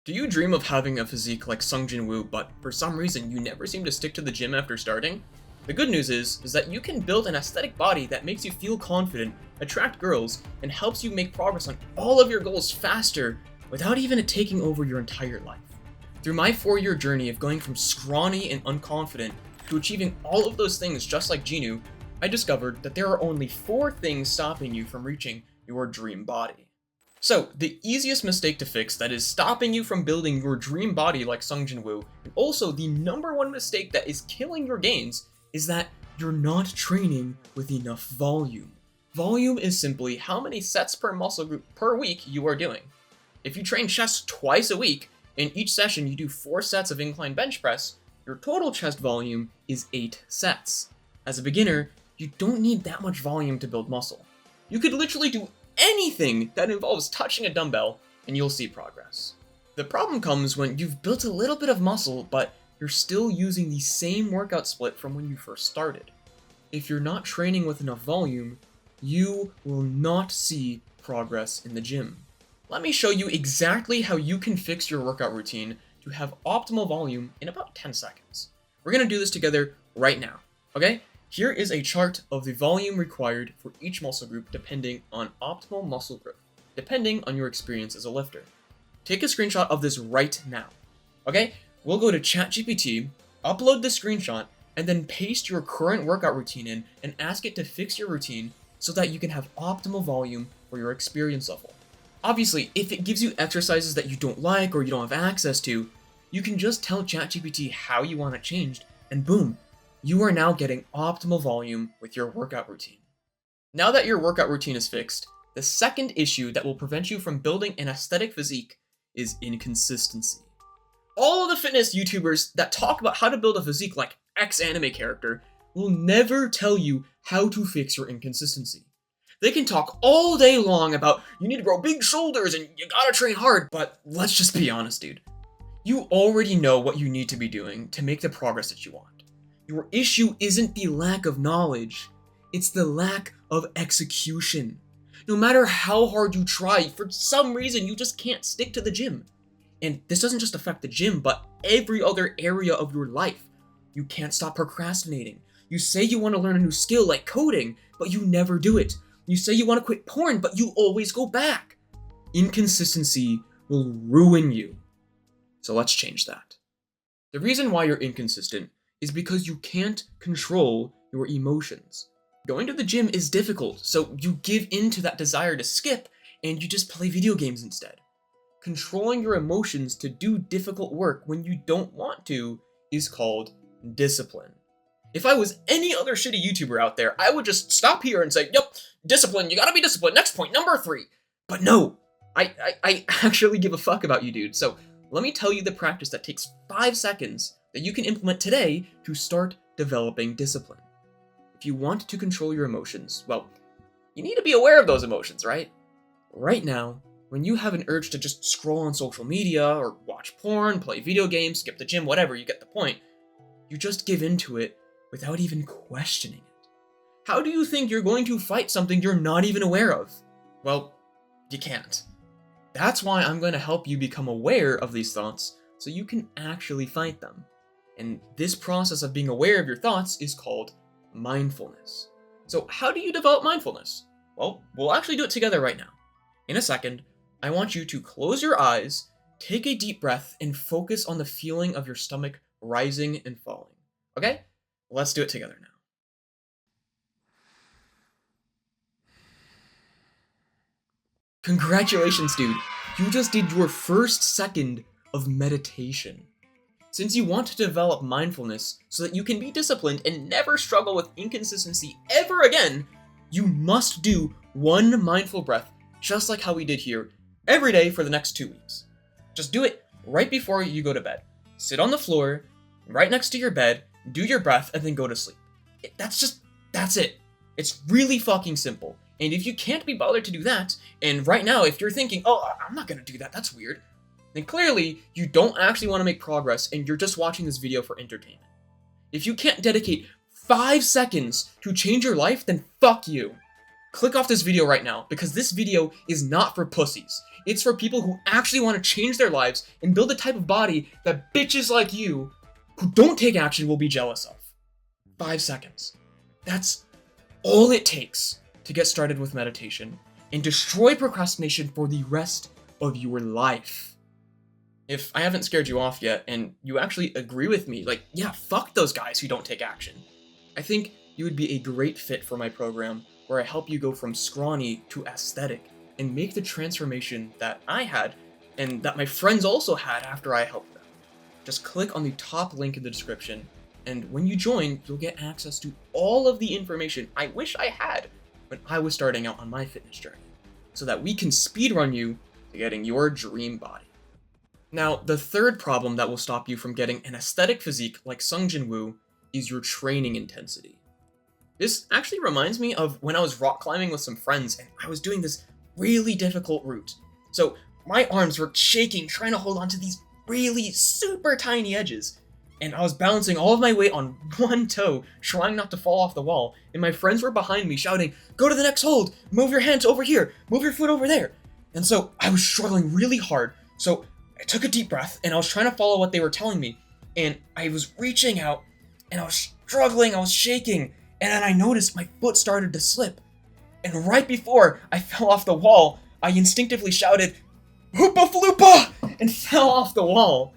Do you dream of having a physique like Sung Jinwoo, but for some reason you never seem to stick to the gym after starting? The good news is that you can build an aesthetic body that makes you feel confident, attract girls, and helps you make progress on all of your goals faster without even it taking over your entire life. Through my 4-year journey of going from scrawny and unconfident to achieving all of those things just like Jinwoo, I discovered that there are only 4 things stopping you from reaching your dream body. So, the easiest mistake to fix that is stopping you from building your dream body like Sung Jinwoo, and also the #1 mistake that is killing your gains, is that you're not training with enough volume. Volume is simply how many sets per muscle group per week you are doing. If you train chest twice a week, and each session you do 4 sets of incline bench press, your total chest volume is 8 sets. As a beginner, you don't need that much volume to build muscle. You could literally do anything that involves touching a dumbbell, and you'll see progress. The problem comes when you've built a little bit of muscle, but you're still using the same workout split from when you first started. If you're not training with enough volume, you will not see progress in the gym. Let me show you exactly how you can fix your workout routine to have optimal volume in about 10 seconds. We're gonna do this together right now, okay? Here is a chart of the volume required for each muscle group depending on optimal muscle growth, depending on your experience as a lifter. Take a screenshot of this right now, okay? We'll go to ChatGPT, upload the screenshot, and then paste your current workout routine in and ask it to fix your routine so that you can have optimal volume for your experience level. Obviously, if it gives you exercises that you don't like or you don't have access to, you can just tell ChatGPT how you want it changed, and boom, you are now getting optimal volume with your workout routine. Now that your workout routine is fixed, the second issue that will prevent you from building an aesthetic physique is inconsistency. All of the fitness YouTubers that talk about how to build a physique like X anime character will never tell you how to fix your inconsistency. They can talk all day long about you need to grow big shoulders and you gotta train hard, but let's just be honest, dude. You already know what you need to be doing to make the progress that you want. Your issue isn't the lack of knowledge, it's the lack of execution. No matter how hard you try, for some reason you just can't stick to the gym. And this doesn't just affect the gym, but every other area of your life. You can't stop procrastinating. You say you want to learn a new skill like coding, but you never do it. You say you want to quit porn, but you always go back. Inconsistency will ruin you. So let's change that. The reason why you're inconsistent is because you can't control your emotions. Going to the gym is difficult, so you give in to that desire to skip and you just play video games instead. Controlling your emotions to do difficult work when you don't want to is called discipline. If I was any other shitty YouTuber out there, I would just stop here and say, yep, discipline, you gotta be disciplined, next point, number 3. But no, I actually give a fuck about you, dude, so let me tell you the practice that takes 5 seconds that you can implement today to start developing discipline. If you want to control your emotions, well, you need to be aware of those emotions, right? Right now, when you have an urge to just scroll on social media or watch porn, play video games, skip the gym, whatever, you get the point, you just give into it without even questioning it. How do you think you're going to fight something you're not even aware of? Well, you can't. That's why I'm going to help you become aware of these thoughts so you can actually fight them. And this process of being aware of your thoughts is called mindfulness. So how do you develop mindfulness? Well, we'll actually do it together right now. In a second, I want you to close your eyes, take a deep breath, and focus on the feeling of your stomach rising and falling. Okay? Let's do it together now. Congratulations, dude. You just did your first second of meditation. Since you want to develop mindfulness so that you can be disciplined and never struggle with inconsistency ever again, you must do 1 mindful breath, just like how we did here, every day for the next 2 weeks. Just do it right before you go to bed. Sit on the floor, right next to your bed, do your breath, and then go to sleep. That's it. It's really fucking simple. And if you can't be bothered to do that, and right now if you're thinking, oh, I'm not gonna do that, that's weird, then clearly you don't actually want to make progress and you're just watching this video for entertainment. If you can't dedicate 5 seconds to change your life, then fuck you. Click off this video right now, because this video is not for pussies. It's for people who actually want to change their lives and build the type of body that bitches like you who don't take action will be jealous of. 5 seconds. That's all it takes to get started with meditation and destroy procrastination for the rest of your life. If I haven't scared you off yet and you actually agree with me, like, yeah, fuck those guys who don't take action, I think you would be a great fit for my program where I help you go from scrawny to aesthetic and make the transformation that I had and that my friends also had after I helped them. Just click on the top link in the description, and when you join, you'll get access to all of the information I wish I had when I was starting out on my fitness journey, so that we can speedrun you to getting your dream body. Now, the third problem that will stop you from getting an aesthetic physique like Sung Jinwoo is your training intensity. This actually reminds me of when I was rock climbing with some friends and I was doing this really difficult route. So my arms were shaking trying to hold onto these really super tiny edges, and I was balancing all of my weight on one toe, trying not to fall off the wall, and my friends were behind me shouting, "Go to the next hold! Move your hands over here! Move your foot over there!" And so I was struggling really hard, so I took a deep breath, and I was trying to follow what they were telling me, and I was reaching out, and I was struggling, I was shaking, and then I noticed my foot started to slip. And right before I fell off the wall, I instinctively shouted, "Hoopa Floopa!" and fell off the wall.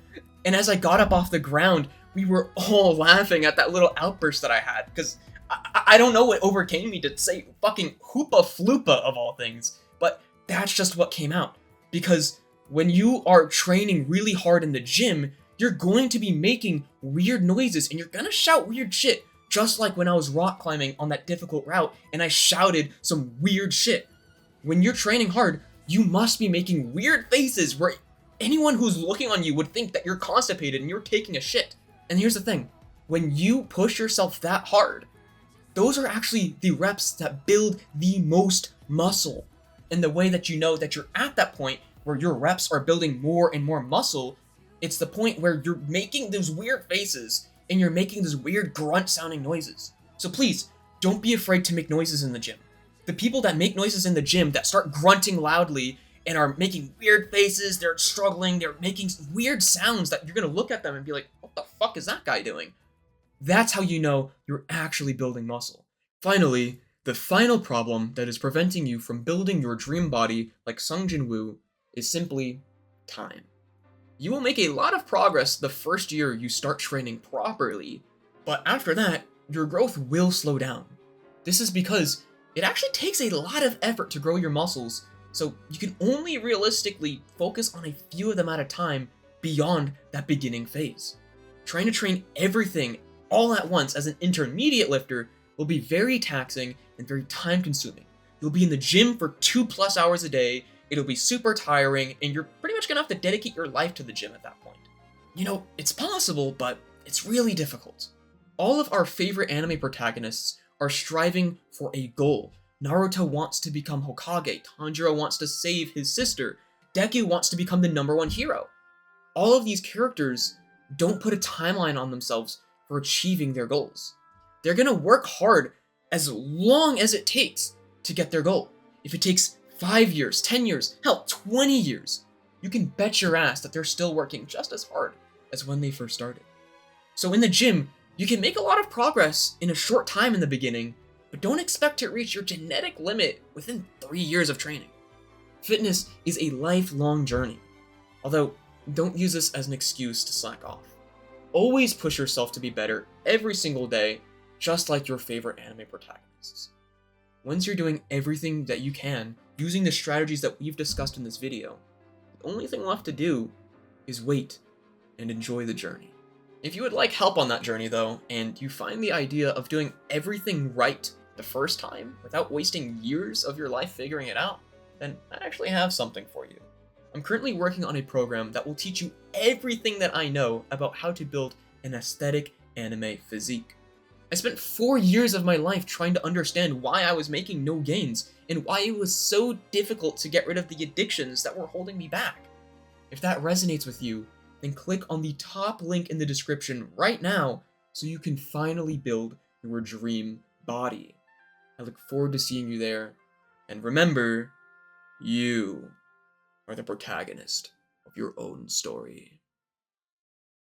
And as I got up off the ground, we were all laughing at that little outburst that I had, because I don't know what overcame me to say fucking Hoopa Floopa of all things, but that's just what came out. Because when you are training really hard in the gym, you're going to be making weird noises and you're gonna shout weird shit, just like when I was rock climbing on that difficult route and I shouted some weird shit. When you're training hard, you must be making weird faces where anyone who's looking on you would think that you're constipated and you're taking a shit. And here's the thing, when you push yourself that hard, those are actually the reps that build the most muscle. And the way that you know that you're at that point where your reps are building more and more muscle, it's the point where you're making those weird faces and you're making those weird grunt sounding noises. So please, don't be afraid to make noises in the gym. The people that make noises in the gym that start grunting loudly and are making weird faces, they're struggling, they're making weird sounds that you're gonna look at them and be like, what the fuck is that guy doing? That's how you know you're actually building muscle. Finally, the final problem that is preventing you from building your dream body like Sung Jinwoo is simply time. You will make a lot of progress the first year you start training properly, but after that, your growth will slow down. This is because it actually takes a lot of effort to grow your muscles, so you can only realistically focus on a few of them at a time beyond that beginning phase. Trying to train everything all at once as an intermediate lifter will be very taxing and very time consuming. You'll be in the gym for 2+ hours a day, it'll be super tiring, and you're pretty much gonna have to dedicate your life to the gym at that point. You know, it's possible, but it's really difficult. All of our favorite anime protagonists are striving for a goal. Naruto wants to become Hokage, Tanjiro wants to save his sister, Deku wants to become the #1 hero. All of these characters don't put a timeline on themselves for achieving their goals. They're gonna work hard as long as it takes to get their goal. If it takes 5 years, 10 years, hell, 20 years, you can bet your ass that they're still working just as hard as when they first started. So in the gym, you can make a lot of progress in a short time in the beginning, but don't expect to reach your genetic limit within 3 years of training. Fitness is a lifelong journey, although don't use this as an excuse to slack off. Always push yourself to be better every single day, just like your favorite anime protagonists. Once you're doing everything that you can, using the strategies that we've discussed in this video, the only thing left to do is wait and enjoy the journey. If you would like help on that journey though, and you find the idea of doing everything right the first time without wasting years of your life figuring it out, then I actually have something for you. I'm currently working on a program that will teach you everything that I know about how to build an aesthetic anime physique. I spent 4 years of my life trying to understand why I was making no gains and why it was so difficult to get rid of the addictions that were holding me back. If that resonates with you, then click on the top link in the description right now so you can finally build your dream body. I look forward to seeing you there, and remember, you are the protagonist of your own story.